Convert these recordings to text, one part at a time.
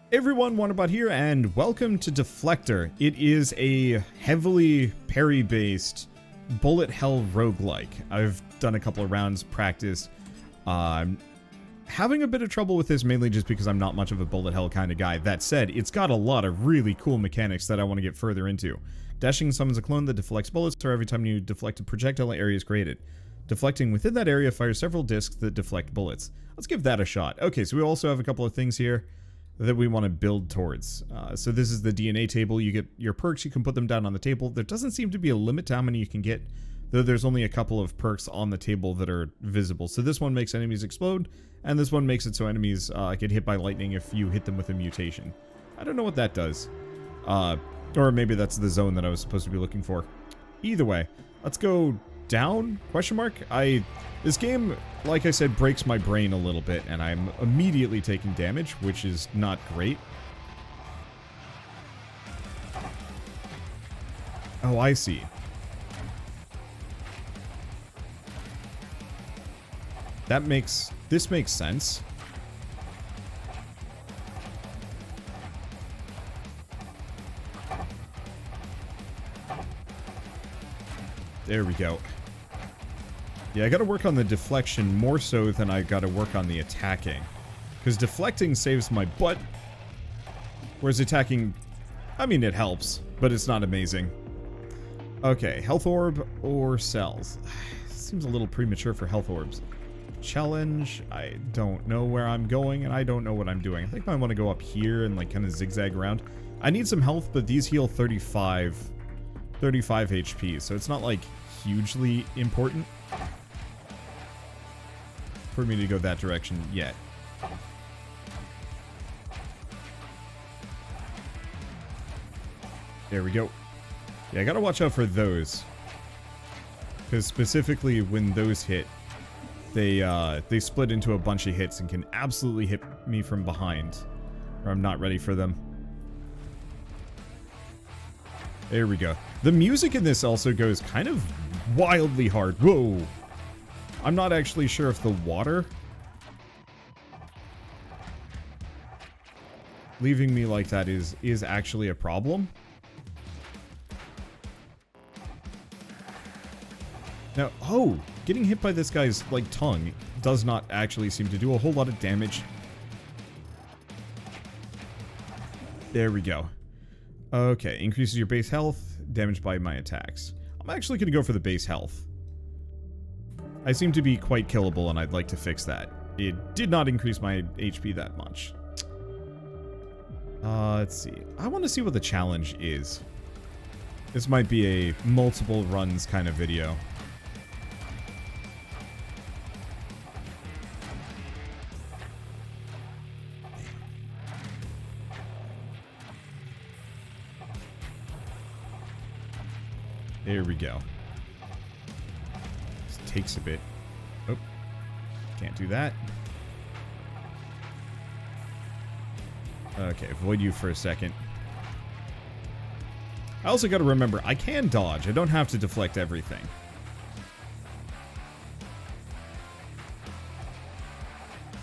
Hey everyone, Wanderbot here, and welcome to Deflector. It is a heavily parry-based bullet hell roguelike. I've done a couple of rounds, practiced. Having a bit of trouble with this, mainly just because I'm not much of a bullet hell kind of guy. That said, it's got a lot of really cool mechanics that I want to get further into. Dashing summons a clone that deflects bullets, or every time you deflect a projectile, area is created. Deflecting within that area fires several discs that deflect bullets. Let's give that a shot. Okay, so we also have a couple of things here that we want to build towards. So this is the DNA table. You get your perks, you can put them down on the table. There doesn't seem to be a limit to how many you can get, though there's only a couple of perks on the table that are visible. So this one makes enemies explode, and this one makes it so enemies get hit by lightning if you hit them with a mutation. I don't know what that does. Or maybe that's the zone that I was supposed to be looking for. Either way, let's go down, question mark. This game, like I said, breaks my brain a little bit, and I'm immediately taking damage, which is not great. Oh, I see. This makes sense. There we go. Yeah, I gotta work on the deflection more so than I gotta work on the attacking. Because deflecting saves my butt, whereas attacking, I mean, it helps, but it's not amazing. Okay, health orb or cells? Seems a little premature for health orbs. Challenge, I don't know where I'm going, and I don't know what I'm doing. I think I want to go up here and like kind of zigzag around. I need some health, but these heal 35 HP, so it's not like hugely important for me to go that direction yet. There we go. Yeah, I gotta watch out for those, because specifically when those hit, they split into a bunch of hits and can absolutely hit me from behind, or I'm not ready for them. There we go. The music in this also goes kind of wildly hard. Whoa! I'm not actually sure if the water leaving me like that is actually a problem. Now, oh! Getting hit by this guy's, like, tongue does not actually seem to do a whole lot of damage. There we go. Okay, increases your base health, damaged by my attacks. I'm actually going to go for the base health. I seem to be quite killable, and I'd like to fix that. It did not increase my HP that much. Let's see. I want to see what the challenge is. This might be a multiple runs kind of video. There we go. This takes a bit. Oh, can't do that. Okay, avoid you for a second. I also gotta remember, I can dodge. I don't have to deflect everything.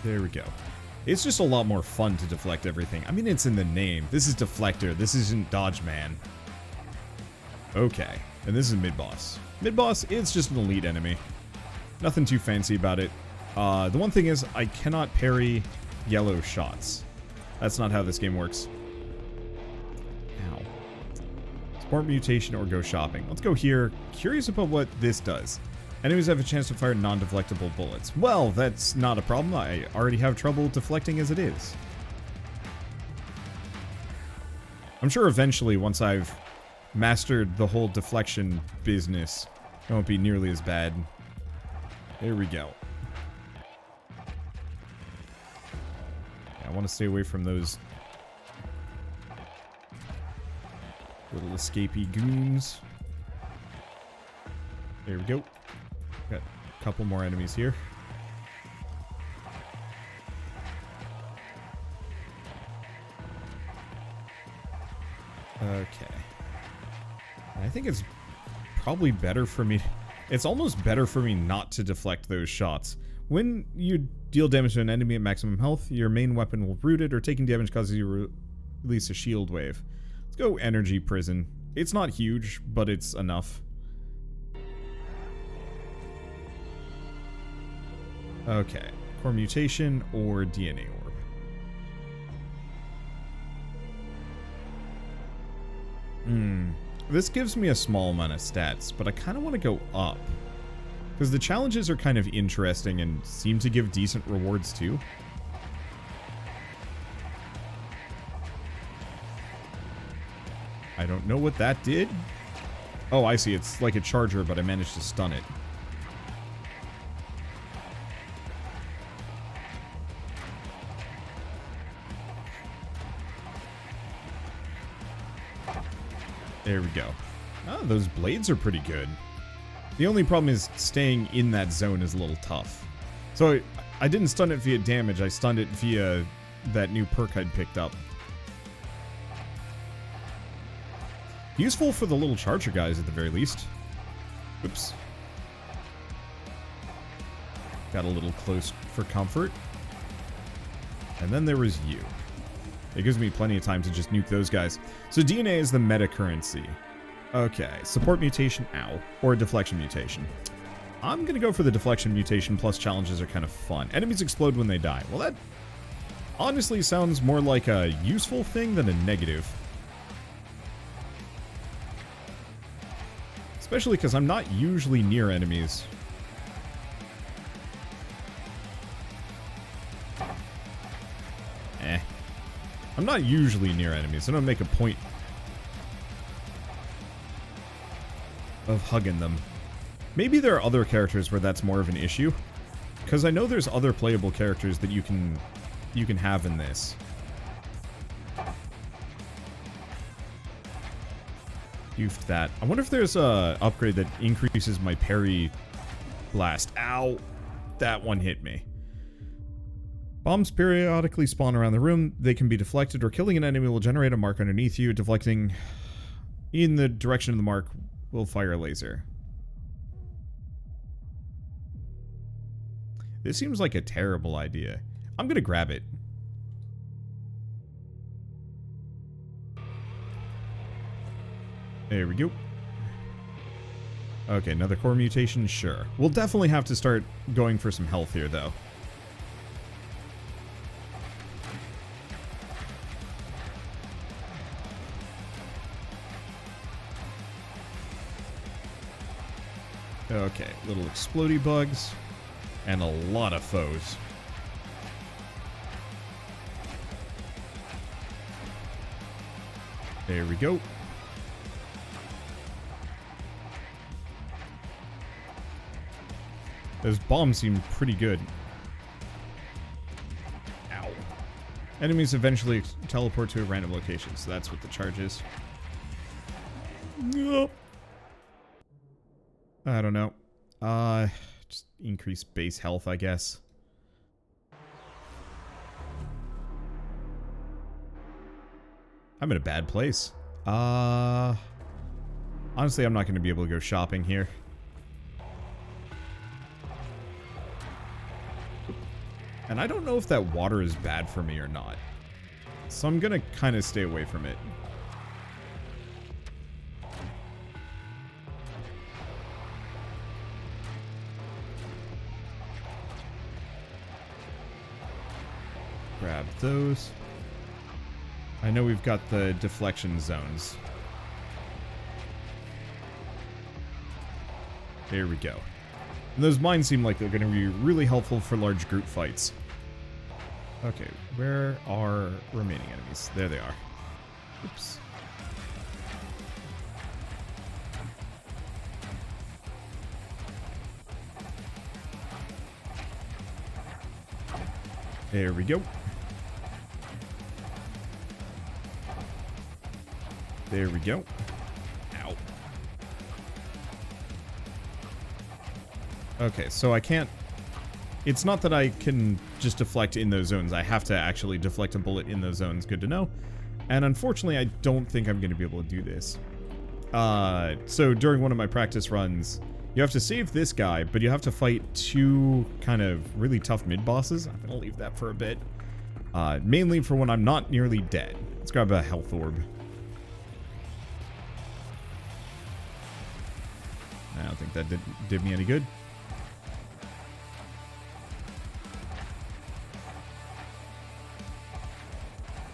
There we go. It's just a lot more fun to deflect everything. I mean, it's in the name. This is Deflector. This isn't Dodge Man. Okay. And this is mid-boss. Mid-boss, it's just an elite enemy. Nothing too fancy about it. The one thing is, I cannot parry yellow shots. That's not how this game works. Ow. Support mutation or go shopping. Let's go here. Curious about what this does. Enemies have a chance to fire non-deflectable bullets. Well, that's not a problem. I already have trouble deflecting as it is. I'm sure eventually, once I've mastered the whole deflection business, it won't be nearly as bad. There we go. Yeah, I want to stay away from those little escapee goons. There we go. Got a couple more enemies here. Okay. I think it's probably better for me. It's almost better for me not to deflect those shots. When you deal damage to an enemy at maximum health. Your main weapon will root it, or taking damage causes you to release a shield wave. Let's go energy prison. It's not huge, but it's enough. Okay. Core mutation or DNA orb. This gives me a small amount of stats, but I kind of want to go up. Because the challenges are kind of interesting and seem to give decent rewards too. I don't know what that did. Oh, I see. It's like a charger, but I managed to stun it. There we go. Oh, those blades are pretty good. The only problem is staying in that zone is a little tough. So I didn't stun it via damage, I stunned it via that new perk I'd picked up. Useful for the little charger guys at the very least. Oops. Got a little close for comfort. And then there was you. It gives me plenty of time to just nuke those guys. So DNA is the meta currency. Okay, support mutation, ow, or deflection mutation. I'm gonna go for the deflection mutation, plus challenges are kind of fun. Enemies explode when they die. Well, that honestly sounds more like a useful thing than a negative. Especially because I'm not usually near enemies. I'm not usually near enemies. I don't make a point of hugging them. Maybe there are other characters where that's more of an issue. Because I know there's other playable characters that you can have in this. Goofed that. I wonder if there's a upgrade that increases my parry blast. Ow! That one hit me. Bombs periodically spawn around the room. They can be deflected, or killing an enemy will generate a mark underneath you. Deflecting in the direction of the mark will fire a laser. This seems like a terrible idea. I'm gonna grab it. There we go. Okay, another core mutation? Sure. We'll definitely have to start going for some health here, though. Okay, little explodey bugs, and a lot of foes. There we go. Those bombs seem pretty good. Ow. Enemies eventually teleport to a random location, so that's what the charge is. Nope. I don't know. Just increase base health, I guess. I'm in a bad place. Honestly, I'm not going to be able to go shopping here. And I don't know if that water is bad for me or not. So I'm going to kind of stay away from it. Grab those. I know we've got the deflection zones. There we go. And those mines seem like they're going to be really helpful for large group fights. Okay, where are remaining enemies? There they are. Oops. There we go. There we go. Ow. Okay, so I can't... It's not that I can just deflect in those zones. I have to actually deflect a bullet in those zones. Good to know. And unfortunately, I don't think I'm going to be able to do this. So during one of my practice runs, You have to save this guy, but you have to fight 2 kind of really tough mid-bosses. I'm gonna leave that for a bit. Mainly for when I'm not nearly dead. Let's grab a health orb. I don't think that did me any good.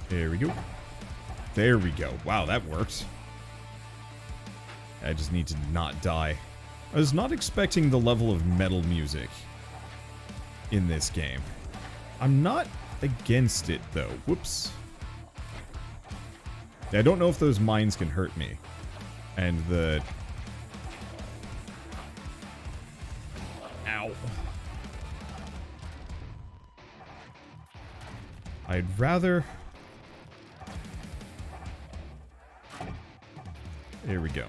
There we go. There we go. Wow, that works. I just need to not die. I was not expecting the level of metal music in this game. I'm not against it, though. Whoops. I don't know if those mines can hurt me. And the... Ow. I'd rather... There we go.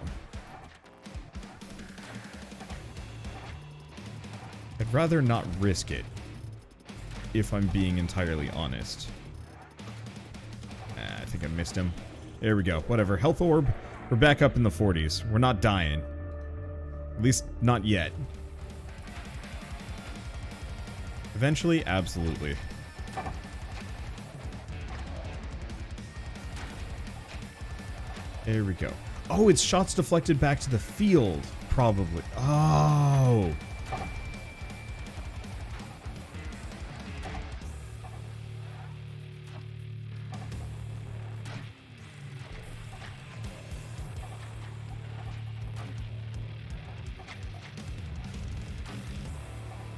I'd rather not risk it, if I'm being entirely honest. I think I missed him. There we go. Whatever. Health orb. We're back up in the 40s. We're not dying. At least, not yet. Eventually, absolutely. There we go. Oh, it's shots deflected back to the field, probably. Oh.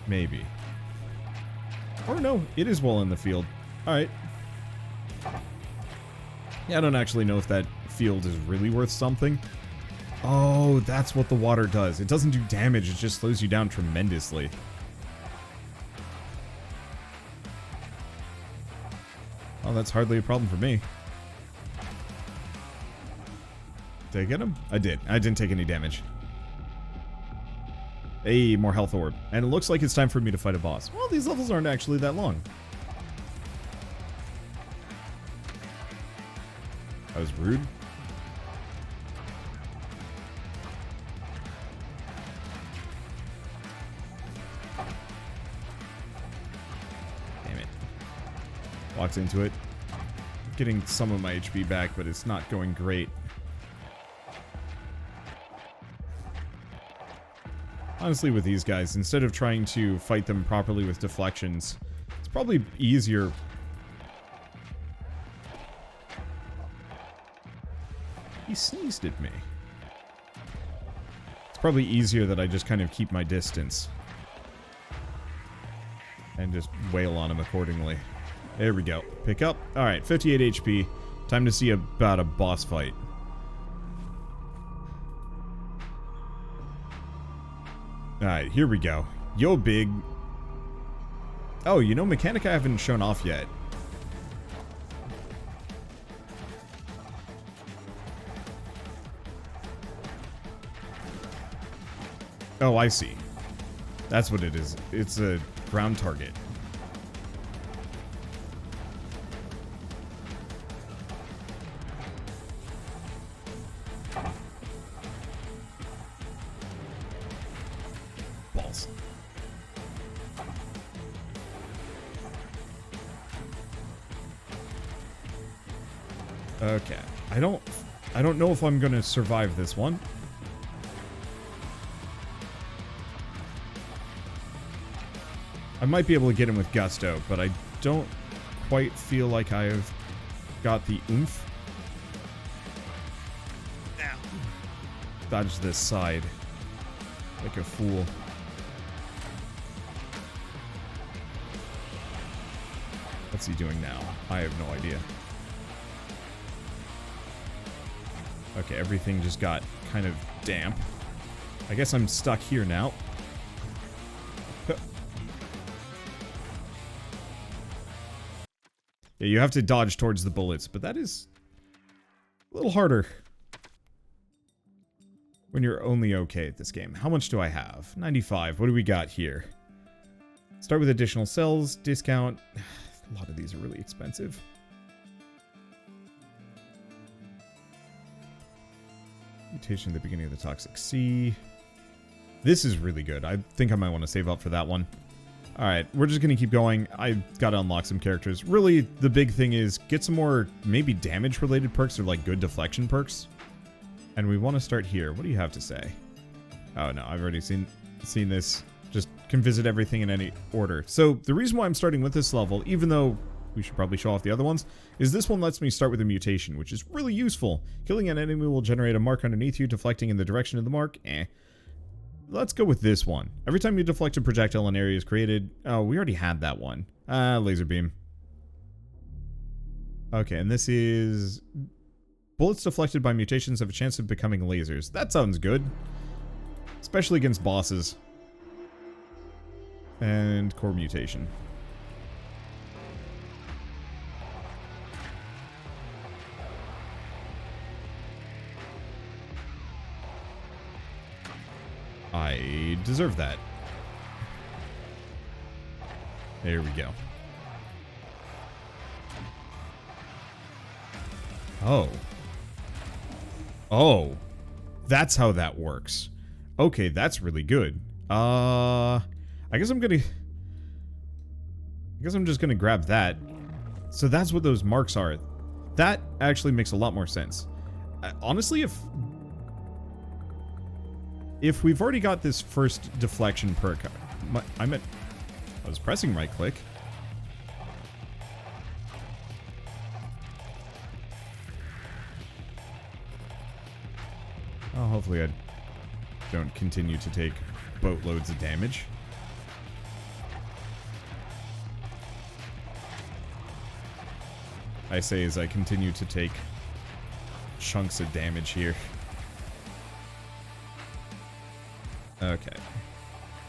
Maybe. Or no, it is well in the field. Alright. Yeah, I don't actually know if that field is really worth something. Oh, that's what the water does. It doesn't do damage, it just slows you down tremendously. Oh, that's hardly a problem for me. Did I get him? I did. I didn't take any damage. Hey, more health orb. And it looks like it's time for me to fight a boss. Well, these levels aren't actually that long. That was rude. Damn it. Walks into it. Getting some of my HP back, but it's not going great. Honestly, with these guys, instead of trying to fight them properly with deflections, it's probably easier. He sneezed at me. It's probably easier that I just kind of keep my distance. And just wail on him accordingly. There we go. Pick up. Alright, 58 HP. Time to see about a boss fight. Alright, here we go. Yo, big. Oh, you know, mechanic I haven't shown off yet. Oh, I see. That's what it is. It's a ground target. Balls. Okay. I don't know if I'm gonna survive this one. I might be able to get him with gusto, but I don't quite feel like I've got the oomph. Ow. Dodge this side. Like a fool. What's he doing now? I have no idea. Okay, everything just got kind of damp. I guess I'm stuck here now. Yeah, you have to dodge towards the bullets, but that is a little harder when you're only okay at this game. How much do I have? 95. What do we got here? Start with additional cells, discount. A lot of these are really expensive. Mutation at the beginning of the Toxic Sea. This is really good. I think I might want to save up for that one. Alright, we're just going to keep going. I got to unlock some characters. Really, the big thing is get some more maybe damage-related perks or like good deflection perks. And we want to start here. What do you have to say? Oh no, I've already seen this. Just can visit everything in any order. So the reason why I'm starting with this level, even though we should probably show off the other ones, is this one lets me start with a mutation, which is really useful. Killing an enemy will generate a mark underneath you, deflecting in the direction of the mark. Let's go with this one. Every time you deflect a projectile, an area is created. Oh, we already had that one. Laser beam. Okay, and this is... Bullets deflected by mutations have a chance of becoming lasers. That sounds good. Especially against bosses. And core mutation. I deserve that. There we go. Oh. Oh. That's how that works. Okay, that's really good. I guess I'm just gonna grab that. So that's what those marks are. That actually makes a lot more sense. Honestly, if we've already got this first deflection perk, I was pressing right click. Oh, hopefully I don't continue to take boatloads of damage. I say as I continue to take chunks of damage here. Okay.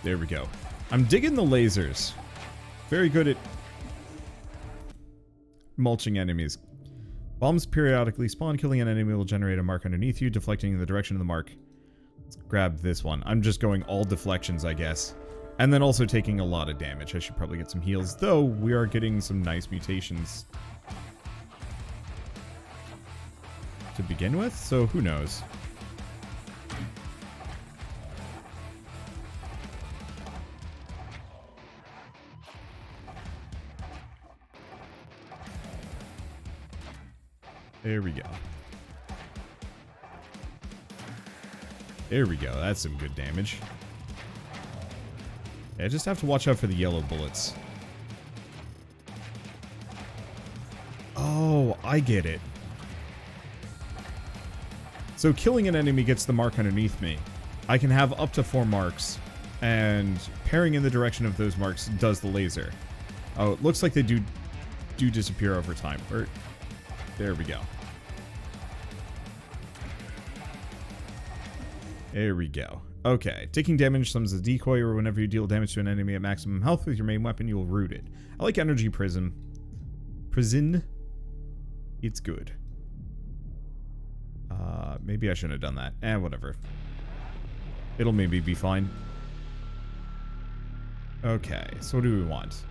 There we go. I'm digging the lasers. Very good at mulching enemies. Bombs periodically spawn. Killing an enemy will generate a mark underneath you, deflecting in the direction of the mark. Let's grab this one. I'm just going all deflections, I guess. And then also taking a lot of damage. I should probably get some heals, though we are getting some nice mutations to begin with, so who knows. There we go. There we go. That's some good damage. Yeah, I just have to watch out for the yellow bullets. Oh, I get it. So killing an enemy gets the mark underneath me. I can have up to 4 marks, and parrying in the direction of those marks does the laser. Oh, it looks like they do disappear over time. There we go. There we go. Okay. Taking damage summons a decoy, or whenever you deal damage to an enemy at maximum health with your main weapon, you will root it. I like energy prism. Prison. It's good. Maybe I shouldn't have done that. Whatever. It'll maybe be fine. Okay, so what do we want?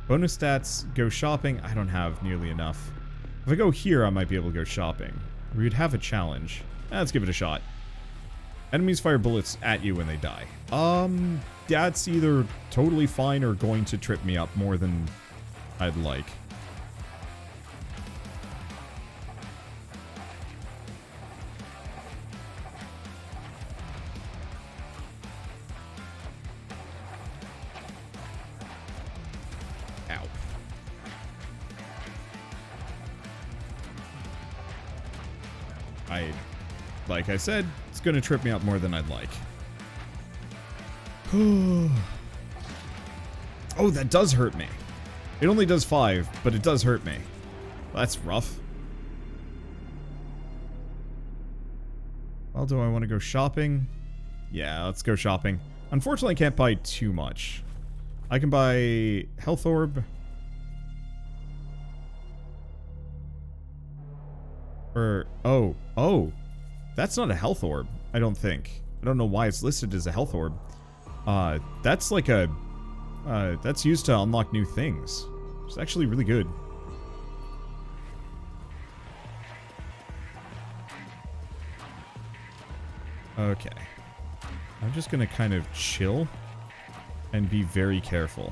Bonus stats, go shopping. I don't have nearly enough. If I go here, I might be able to go shopping. We would have a challenge. Let's give it a shot. Enemies fire bullets at you when they die. That's either totally fine or going to trip me up more than I'd like. Ow. Like I said, it's gonna trip me up more than I'd like. Oh, that does hurt me. It only does 5, but it does hurt me. That's rough. Well, do I want to go shopping? Yeah, let's go shopping. Unfortunately, I can't buy too much. I can buy health orb. Oh. That's not a health orb, I don't think. I don't know why it's listed as a health orb. That's like a... that's used to unlock new things. It's actually really good. Okay. I'm just gonna kind of chill and be very careful.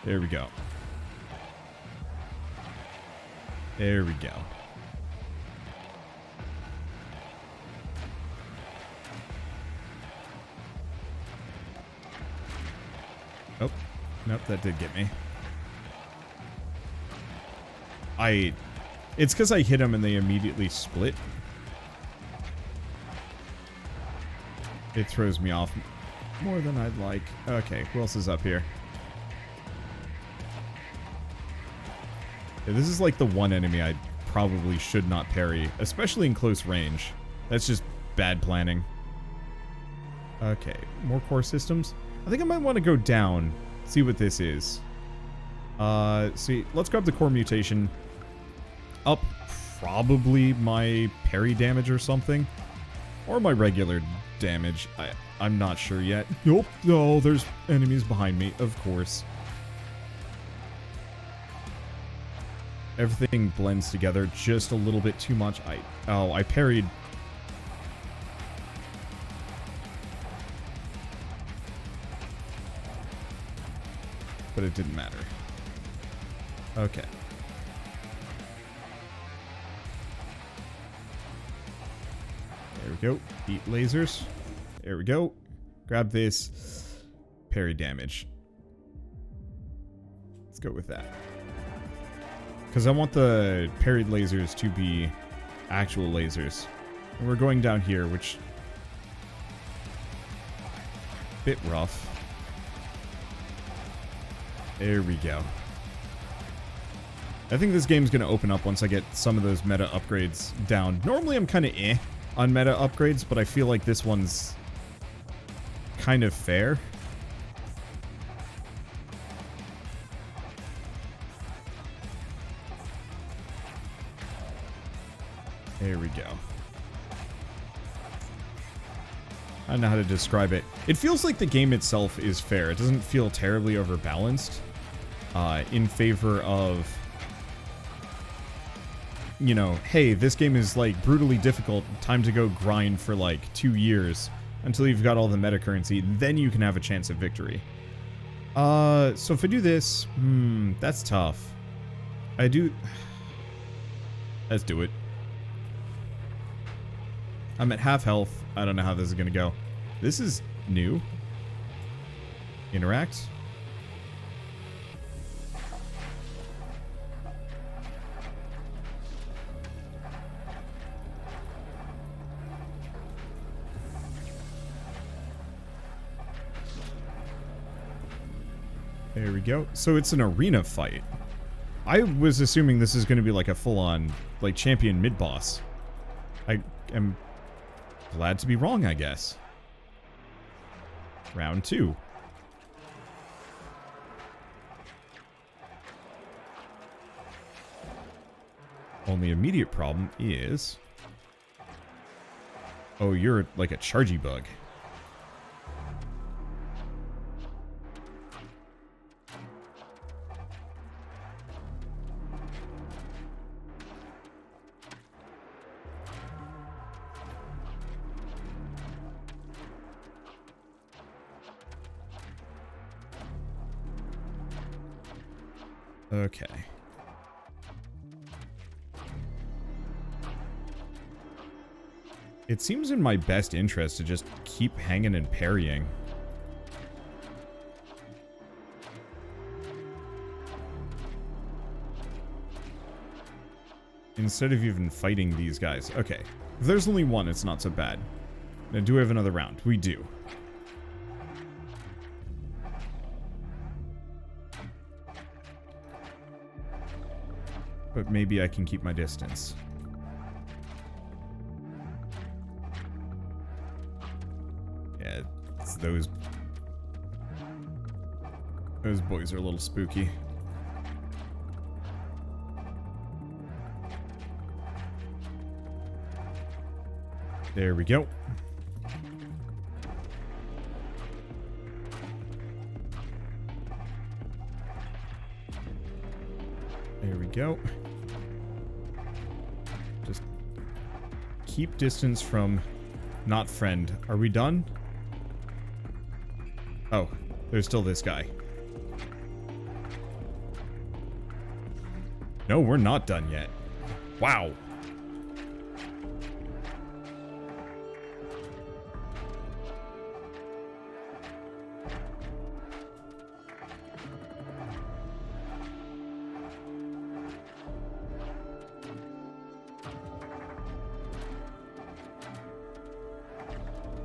There we go. There we go. Oh, nope, that did get me. It's because I hit them and they immediately split. It throws me off more than I'd like. Okay, who else is up here? Yeah, this is like the one enemy I probably should not parry, especially in close range. That's just bad planning. Okay, more core systems. I think I might want to go down, see what this is. See, let's grab the core mutation. Up probably my parry damage or something. Or my regular damage. I'm not sure yet. Nope. Oh, there's enemies behind me, of course. Everything blends together just a little bit too much. I parried. But it didn't matter. Okay. There we go. Eat lasers. There we go. Grab this. Parry damage. Let's go with that. Because I want the parried lasers to be actual lasers. And we're going down here, which... bit rough. There we go. I think this game's going to open up once I get some of those meta upgrades down. Normally I'm kind of on meta upgrades, but I feel like this one's kind of fair. There we go. I don't know how to describe it. It feels like the game itself is fair. It doesn't feel terribly overbalanced in favor of, you know, hey, this game is like brutally difficult. Time to go grind for like 2 years until you've got all the meta currency. Then you can have a chance at victory. So if I do this, that's tough. Let's do it. I'm at half health. I don't know how this is going to go. This is new. Interact. There we go. So it's an arena fight. I was assuming this is going to be like a full-on, like, champion mid-boss. I am glad to be wrong, I guess. Round 2. Only immediate problem is... oh, you're like a chargy bug. Okay. It seems in my best interest to just keep hanging and parrying. Instead of even fighting these guys. Okay. If there's only one, it's not so bad. Now, do we have another round? We do. But maybe I can keep my distance. Yeah, it's those boys are a little spooky. There we go. There we go. Just keep distance from not friend. Are we done? Oh, there's still this guy. No, we're not done yet. Wow.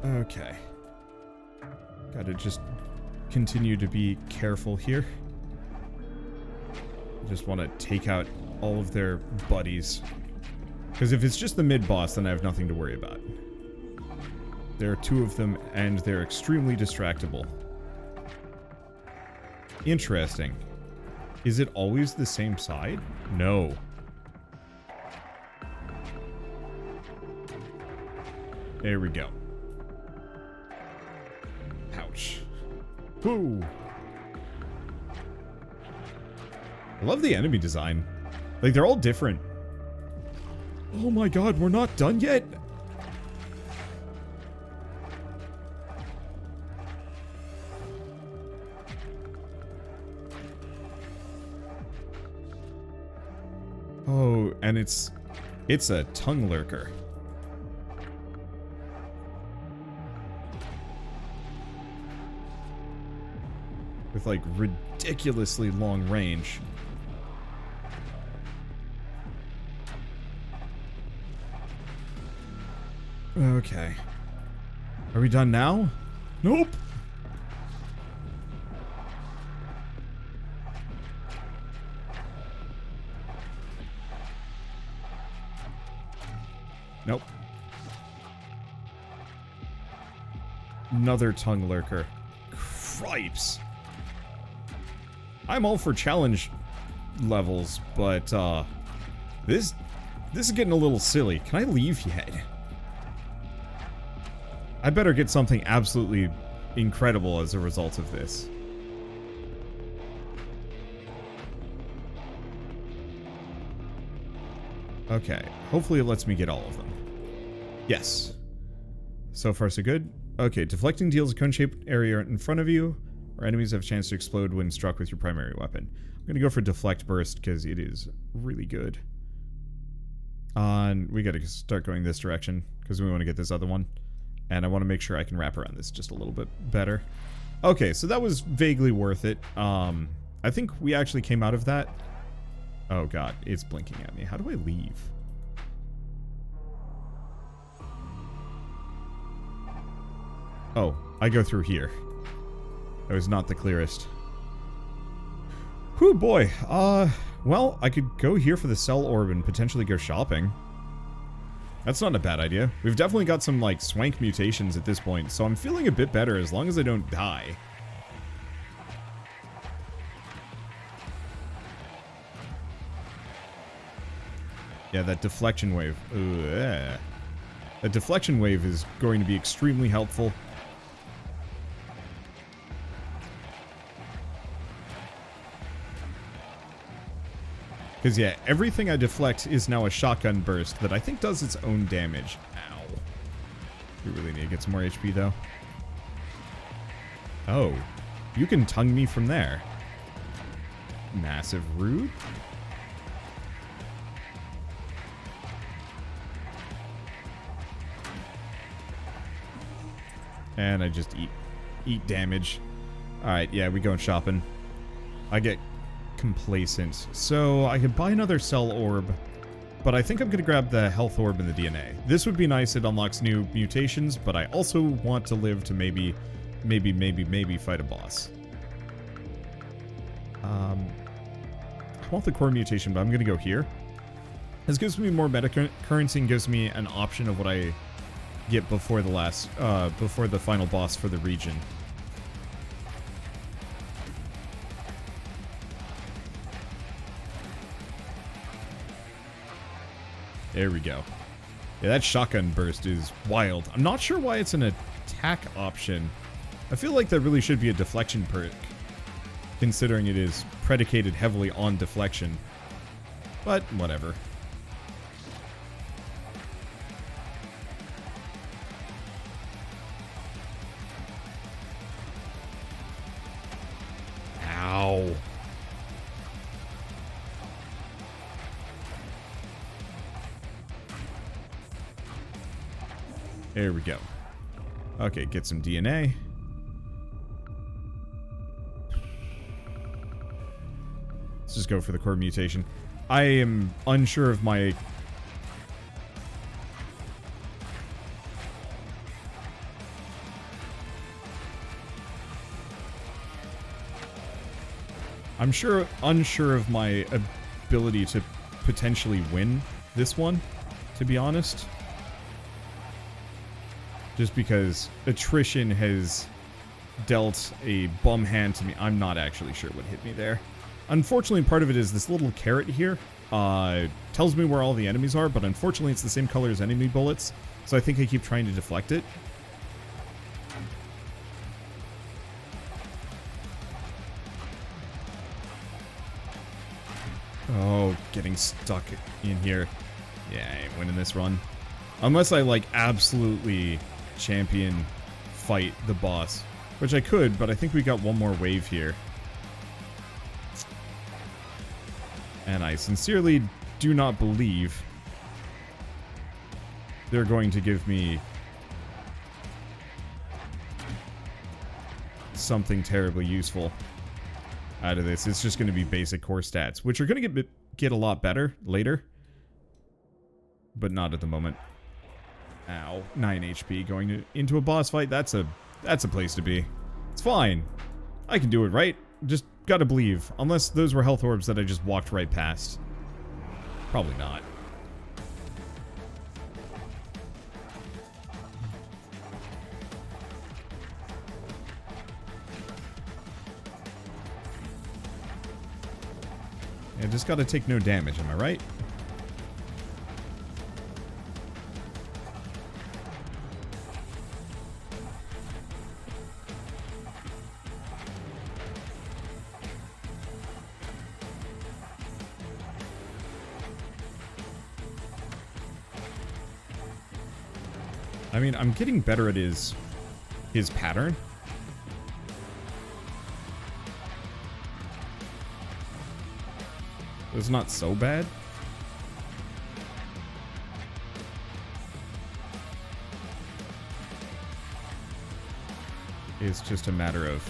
Okay. Gotta just continue to be careful here. I just want to take out all of their buddies. Because if it's just the mid-boss, then I have nothing to worry about. There are two of them, and they're extremely distractible. Interesting. Is it always the same side? No. There we go. Ouch. Woo! I love the enemy design. Like, they're all different. Oh my god, we're not done yet? Oh, and it's a tongue lurker. With, like, ridiculously long range. Okay. Are we done now? Nope! Nope. Another tongue lurker. Cripes. I'm all for challenge levels, but, this is getting a little silly. Can I leave yet? I better get something absolutely incredible as a result of this. Okay, hopefully it lets me get all of them. Yes. So far so good. Okay, deflecting deals a cone-shaped area in front of you, or enemies have a chance to explode when struck with your primary weapon. I'm gonna go for Deflect Burst, because it is really good. We gotta start going this direction, because we want to get this other one. And I want to make sure I can wrap around this just a little bit better. Okay, so that was vaguely worth it. I think we actually came out of that. Oh god, it's blinking at me. How do I leave? Oh, I go through here. That was not the clearest. Whew, boy. Well, I could go here for the Cell Orb and potentially go shopping. That's not a bad idea. We've definitely got some, like, swank mutations at this point, so I'm feeling a bit better as long as I don't die. Yeah, that deflection wave. Ugh. That deflection wave is going to be extremely helpful. Because, yeah, everything I deflect is now a shotgun burst that I think does its own damage. Ow. We really need to get some more HP, though. Oh. You can tongue me from there. Massive rude. And I just eat damage. Alright, yeah, we going shopping. I get complacent. So I could buy another Cell Orb, but I think I'm going to grab the Health Orb and the DNA. This would be nice. It unlocks new mutations, but I also want to live to maybe fight a boss. I want the core mutation, but I'm going to go here. This gives me more meta currency and gives me an option of what I get before the final boss for the region. There we go. Yeah, that shotgun burst is wild. I'm not sure why it's an attack option. I feel like that really should be a deflection perk, considering it is predicated heavily on deflection. But, whatever. There we go. Okay, get some DNA. Let's just go for the core mutation. I am unsure of my... unsure of my ability to potentially win this one, to be honest. Just because attrition has dealt a bum hand to me. I'm not actually sure what hit me there. Unfortunately, part of it is this little carrot here tells me where all the enemies are, but unfortunately it's the same color as enemy bullets, so I think I keep trying to deflect it. Oh, getting stuck in here. Yeah, I ain't winning this run. Unless I, like, absolutely champion fight the boss. Which I could, but I think we got one more wave here. And I sincerely do not believe they're going to give me something terribly useful out of this. It's just going to be basic core stats, which are going to get a lot better later, but not at the moment. Ow, 9 HP going into a boss fight. That's a place to be. It's fine. I can do it, right? Just gotta believe. Unless those were health orbs that I just walked right past. Probably not. I just gotta take no damage, am I right? I mean, I'm getting better at his pattern. It's not so bad. It's just a matter of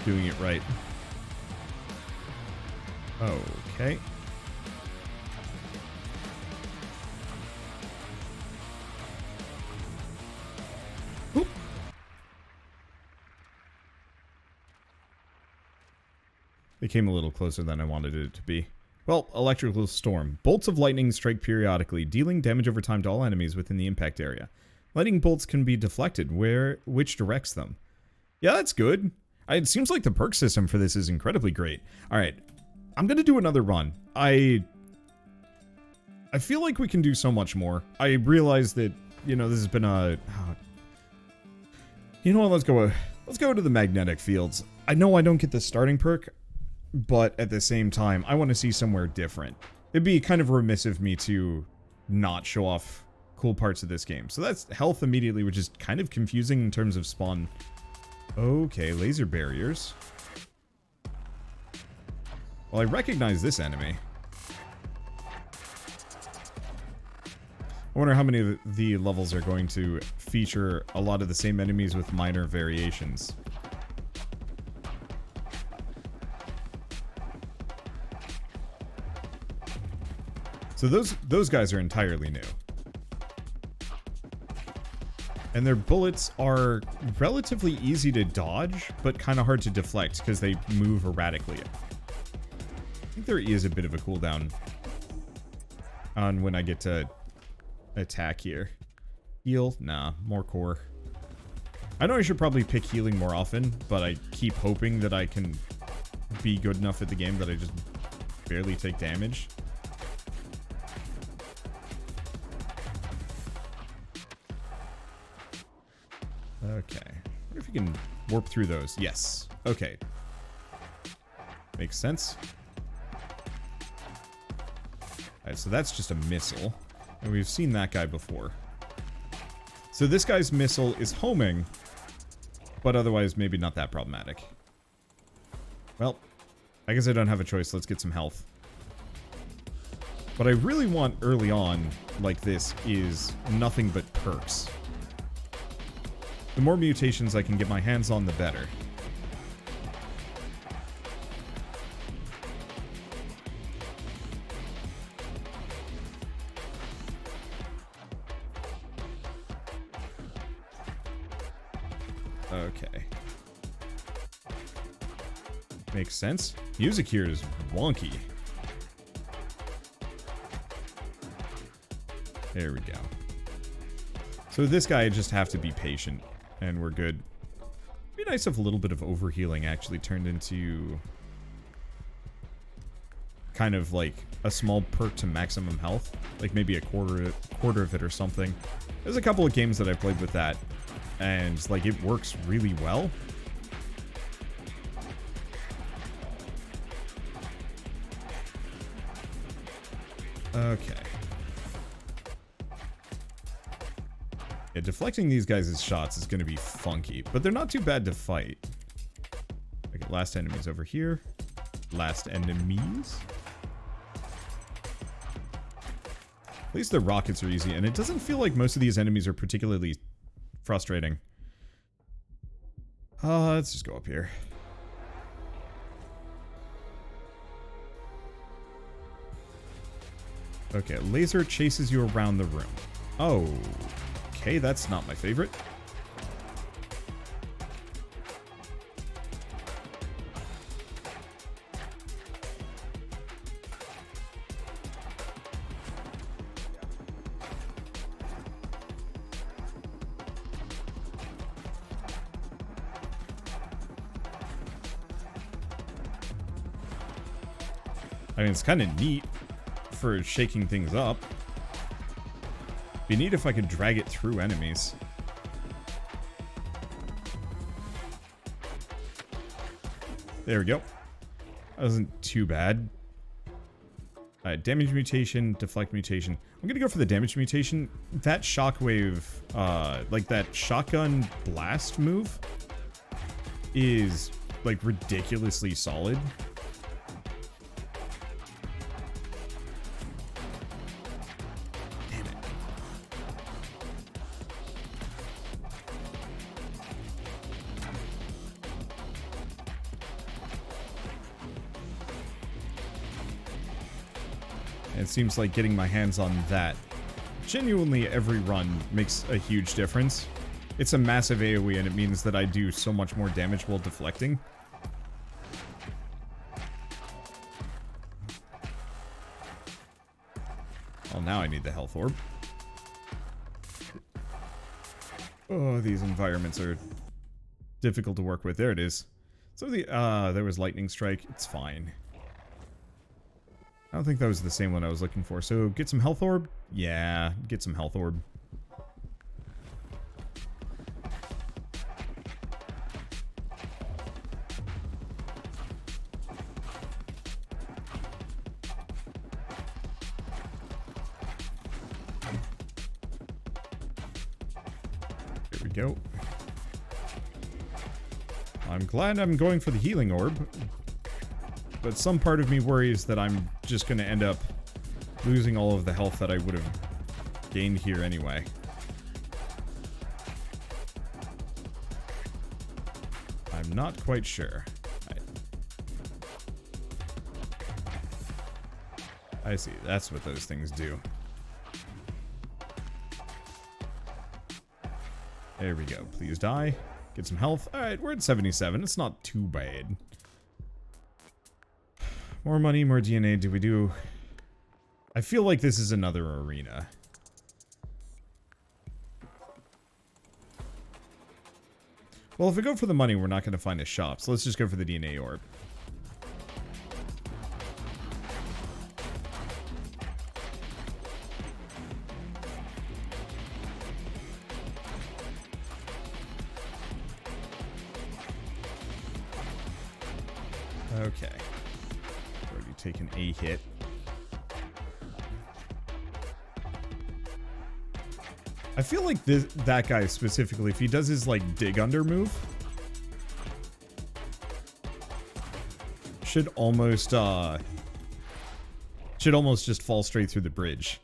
doing it right. Okay. Oop. It came a little closer than I wanted it to be. Well, electrical storm. Bolts of lightning strike periodically, dealing damage over time to all enemies within the impact area. Lightning bolts can be deflected, which directs them. Yeah, that's good. It seems like the perk system for this is incredibly great. Alright, I'm gonna do another run. I feel like we can do so much more. I realize that, you know, this has been a... You know what, let's go to the magnetic fields. I know I don't get the starting perk, but at the same time, I want to see somewhere different. It'd be kind of remiss of me to not show off cool parts of this game. So that's health immediately, which is kind of confusing in terms of spawn. Okay, laser barriers. Well, I recognize this enemy. I wonder how many of the levels are going to feature a lot of the same enemies with minor variations. So those guys are entirely new. And their bullets are relatively easy to dodge, but kind of hard to deflect because they move erratically. I think there is a bit of a cooldown on when I get to attack here. Heal? Nah, more core. I know I should probably pick healing more often, but I keep hoping that I can be good enough at the game that I just barely take damage. Okay. I wonder if you can warp through those. Yes. Okay. Makes sense. Alright, so that's just a missile. And we've seen that guy before. So this guy's missile is homing, but otherwise maybe not that problematic. Well, I guess I don't have a choice. Let's get some health. What I really want early on like this is nothing but perks. The more mutations I can get my hands on, the better. Okay. Makes sense. Music here is wonky. There we go. So this guy, I just have to be patient, and we're good. It'd be nice if a little bit of overhealing actually turned into kind of like a small perk to maximum health, like maybe a quarter of it or something. There's a couple of games that I played with that, and like it works really well. Okay. Yeah, deflecting these guys' shots is going to be funky, but they're not too bad to fight. Okay, last enemies over here. Last enemies. At least the rockets are easy, and it doesn't feel like most of these enemies are particularly frustrating. Let's just go up here. Okay, laser chases you around the room. Oh, okay, that's not my favorite. I mean, it's kind of neat for shaking things up. Be neat if I could drag it through enemies. There we go. That wasn't too bad. Alright, damage mutation, deflect mutation. I'm gonna go for the damage mutation. That shockwave, like that shotgun blast move is like ridiculously solid. It seems like getting my hands on that genuinely every run makes a huge difference. It's a massive AoE and it means that I do so much more damage while deflecting. Well, now I need the health orb. Oh, these environments are difficult to work with. There it is. So there was lightning strike. It's fine. I don't think that was the same one I was looking for. So, get some health orb? Yeah, get some health orb. Here we go. I'm glad I'm going for the healing orb. But some part of me worries that I'm just going to end up losing all of the health that I would have gained here anyway. I'm not quite sure. I see. That's what those things do. There we go. Please die. Get some health. Alright, we're at 77. It's not too bad. More money, more DNA. Do we do... I feel like this is another arena. Well, if we go for the money, we're not going to find a shop. So let's just go for the DNA orb. Okay. Already taken a hit. I feel like that guy specifically, if he does his like dig under move, should almost just fall straight through the bridge.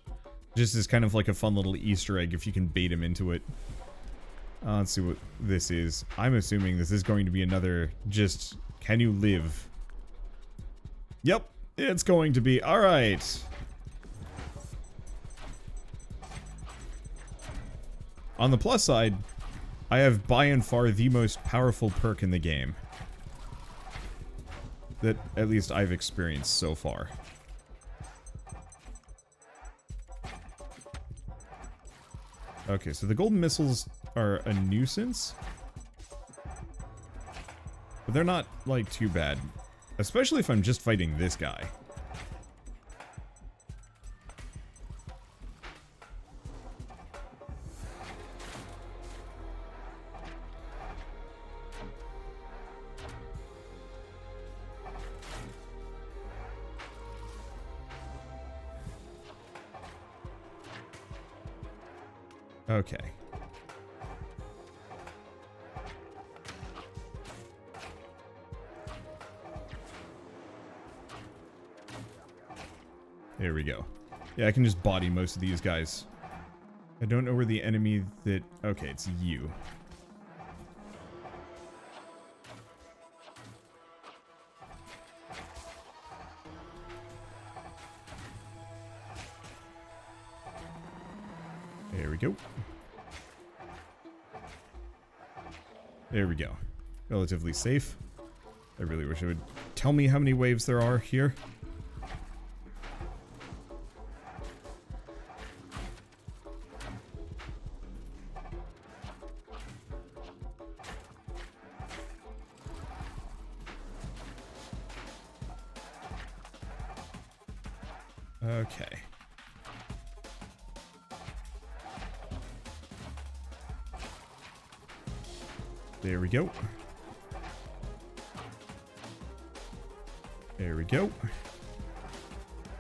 Just as kind of like a fun little Easter egg if you can bait him into it. Let's see what this is. I'm assuming this is going to be another just, can you live? Yep, it's going to be. Alright. On the plus side, I have by and far the most powerful perk in the game. That at least I've experienced so far. Okay, so the golden missiles are a nuisance. But they're not, like, too bad. Especially if I'm just fighting this guy. Okay. There we go. Yeah, I can just body most of these guys. I don't know where the enemy that... Okay, it's you. There we go. There we go. Relatively safe. I really wish it would tell me how many waves there are here. Okay. There we go. There we go.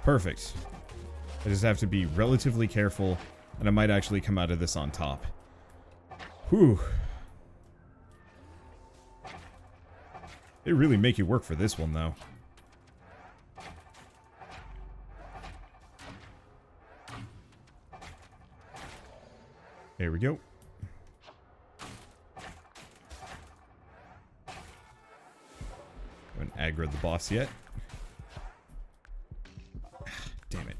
Perfect. I just have to be relatively careful, and I might actually come out of this on top. Whew. They really make you work for this one, though. There we go. Haven't aggroed the boss yet. Damn it.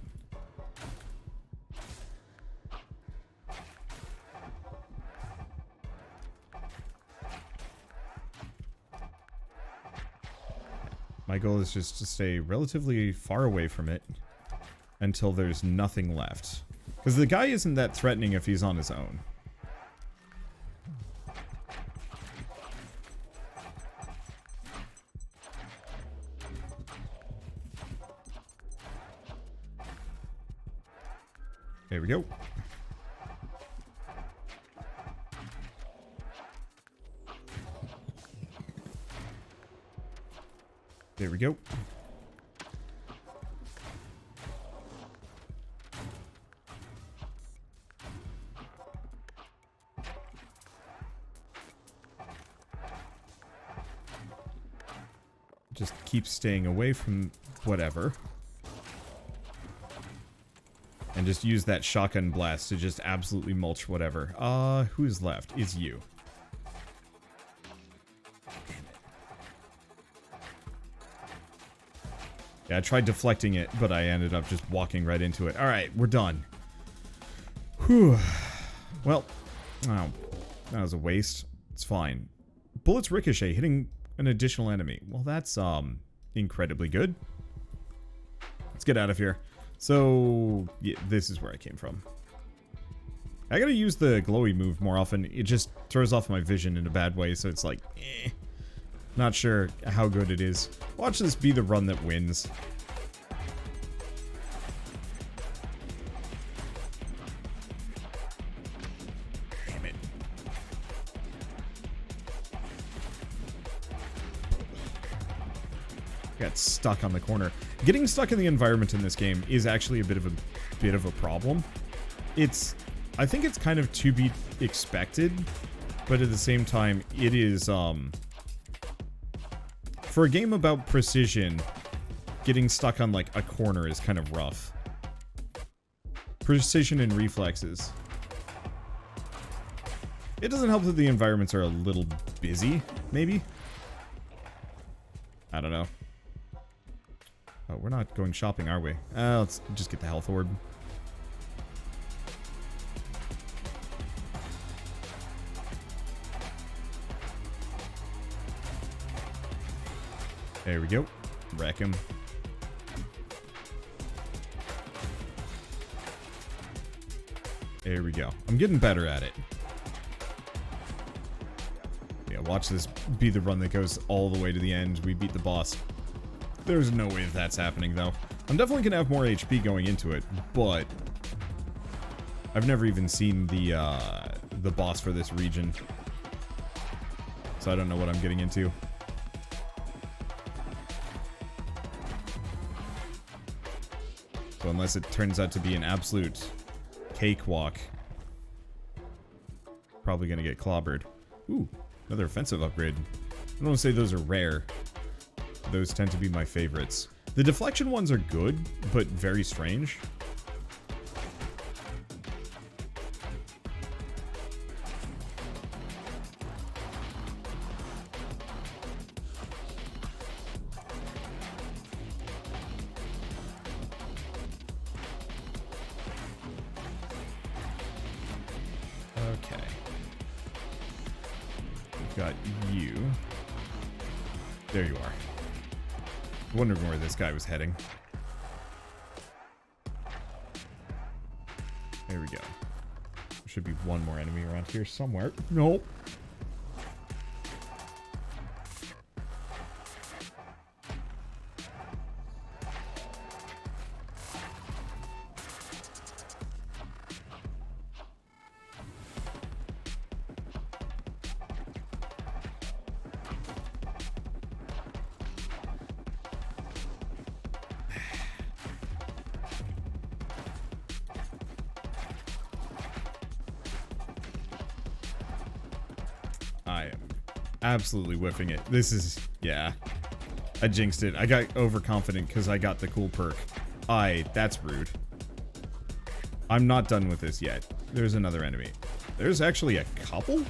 My goal is just to stay relatively far away from it until there's nothing left. Because the guy isn't that threatening if he's on his own. There we go. There we go. Just keep staying away from whatever. And just use that shotgun blast to just absolutely mulch whatever. Who's left? It's you. Yeah, I tried deflecting it, but I ended up just walking right into it. Alright, we're done. Whew. Well, oh, that was a waste. It's fine. Bullets ricochet, hitting an additional enemy. Well, that's, incredibly good. Let's get out of here. So, yeah, this is where I came from. I gotta use the glowy move more often. It just throws off my vision in a bad way, so it's like, eh. Not sure how good it is. Watch this be the run that wins. Damn it. Got stuck on the corner. Getting stuck in the environment in this game is actually a bit of a problem. I think it's kind of to be expected, but at the same time, it is, for a game about precision, getting stuck on, like, a corner is kind of rough. Precision and reflexes. It doesn't help that the environments are a little busy, maybe? I don't know. Oh, we're not going shopping, are we? Let's just get the health orb. There we go. Wreck him. There we go. I'm getting better at it. Yeah, watch this be the run that goes all the way to the end. We beat the boss. There's no way that's happening, though. I'm definitely going to have more HP going into it, but I've never even seen the boss for this region. So I don't know what I'm getting into. So unless it turns out to be an absolute cakewalk, probably going to get clobbered. Ooh, another offensive upgrade. I don't want to say those are rare. Those tend to be my favorites. The deflection ones are good, but very strange. Okay. We've got you. There you are. Wondering where this guy was heading. There we go. There should be one more enemy around here somewhere. Nope. I am absolutely whiffing it. This is, yeah. I jinxed it. I got overconfident because I got the cool perk. That's rude. I'm not done with this yet. There's another enemy. There's actually a couple?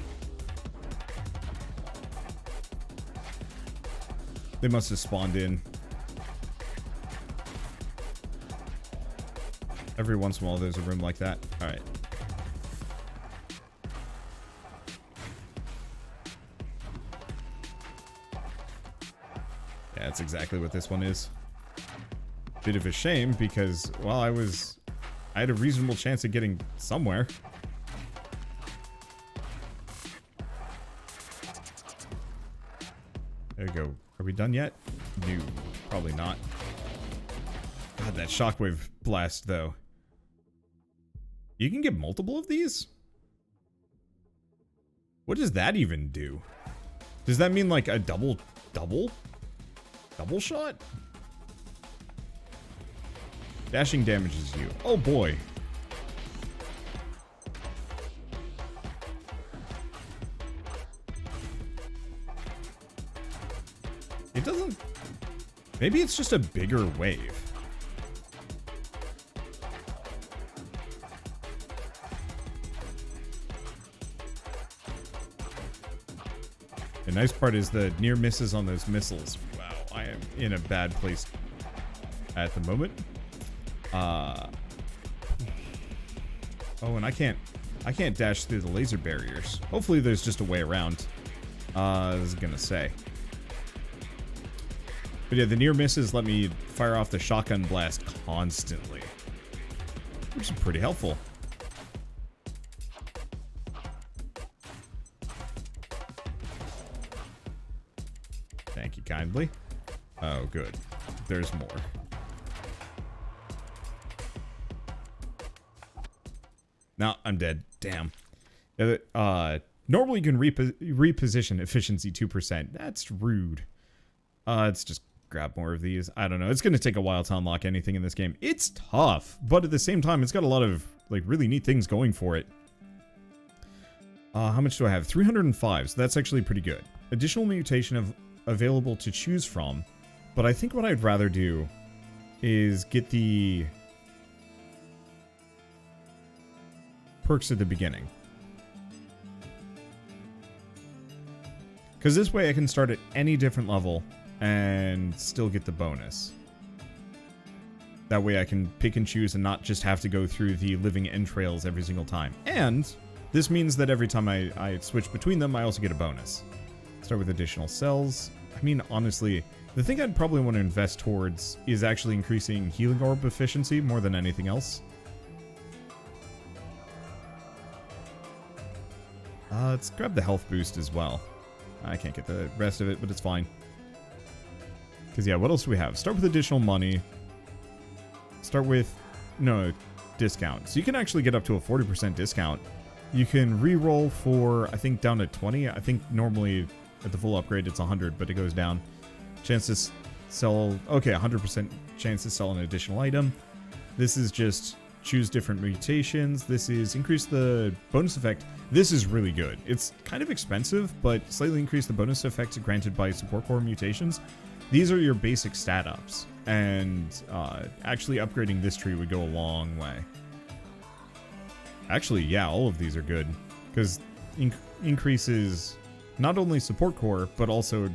They must have spawned in. Every once in a while there's a room like that. Alright. Yeah, that's exactly what this one is. Bit of a shame because, well, I had a reasonable chance of getting somewhere. There you go. Are we done yet? No, probably not. God, that shockwave blast, though. You can get multiple of these? What does that even do? Does that mean like a double shot? Dashing damages you. Oh boy. It doesn't... Maybe it's just a bigger wave. The nice part is the near misses on those missiles. Wow, I am in a bad place at the moment. Oh, and I can't dash through the laser barriers. Hopefully there's just a way around. I was gonna say. But yeah, the near misses let me fire off the shotgun blast constantly, which is pretty helpful. Thank you kindly. Oh, good. There's more. Now I'm dead. Damn. Normally you can reposition efficiency 2%. That's rude. Let's just grab more of these. I don't know. It's going to take a while to unlock anything in this game. It's tough, but at the same time, it's got a lot of like really neat things going for it. How much do I have? 305, so that's actually pretty good. Additional mutation available to choose from, but I think what I'd rather do is get the perks at the beginning. Because this way I can start at any different level and still get the bonus. That way I can pick and choose and not just have to go through the living entrails every single time. And this means that every time I switch between them, I also get a bonus. Start with additional cells. I mean, honestly, the thing I'd probably want to invest towards is actually increasing healing orb efficiency more than anything else. Let's grab the health boost as well. I can't get the rest of it, but it's fine. Because, yeah, what else do we have? Start with additional money. Start with, no, discount. So you can actually get up to a 40% discount. You can re-roll for, I think, down to 20. I think normally at the full upgrade it's 100, but it goes down. Chance to sell, okay, 100% chance to sell an additional item. This is just choose different mutations. This is increase the bonus effect. This is really good. It's kind of expensive, but slightly increase the bonus effects granted by support core mutations. These are your basic stat ups, and actually upgrading this tree would go a long way. Actually, yeah, all of these are good, because increases not only support core, but also...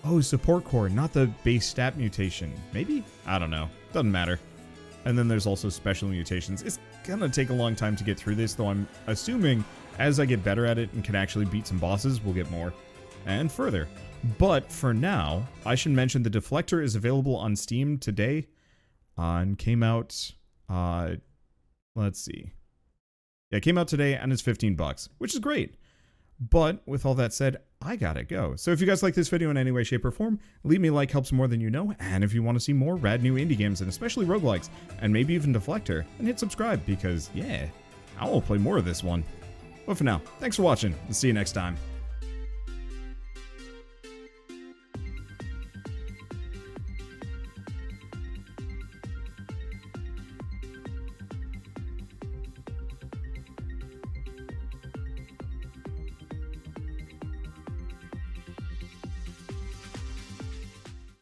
Oh, support core, not the base stat mutation. Maybe? I don't know. Doesn't matter. And then there's also special mutations. It's gonna take a long time to get through this, though I'm assuming as I get better at it and can actually beat some bosses, we'll get more. And further. But for now, I should mention the Deflector is available on Steam today. And came out, let's see. Yeah, it came out today and it's $15, which is great. But with all that said, I gotta go. So if you guys like this video in any way, shape, or form, leave me a like, helps more than you know. And if you want to see more rad new indie games, and especially roguelikes, and maybe even Deflector, then hit subscribe because, yeah, I will play more of this one. But for now, thanks for watching, and see you next time.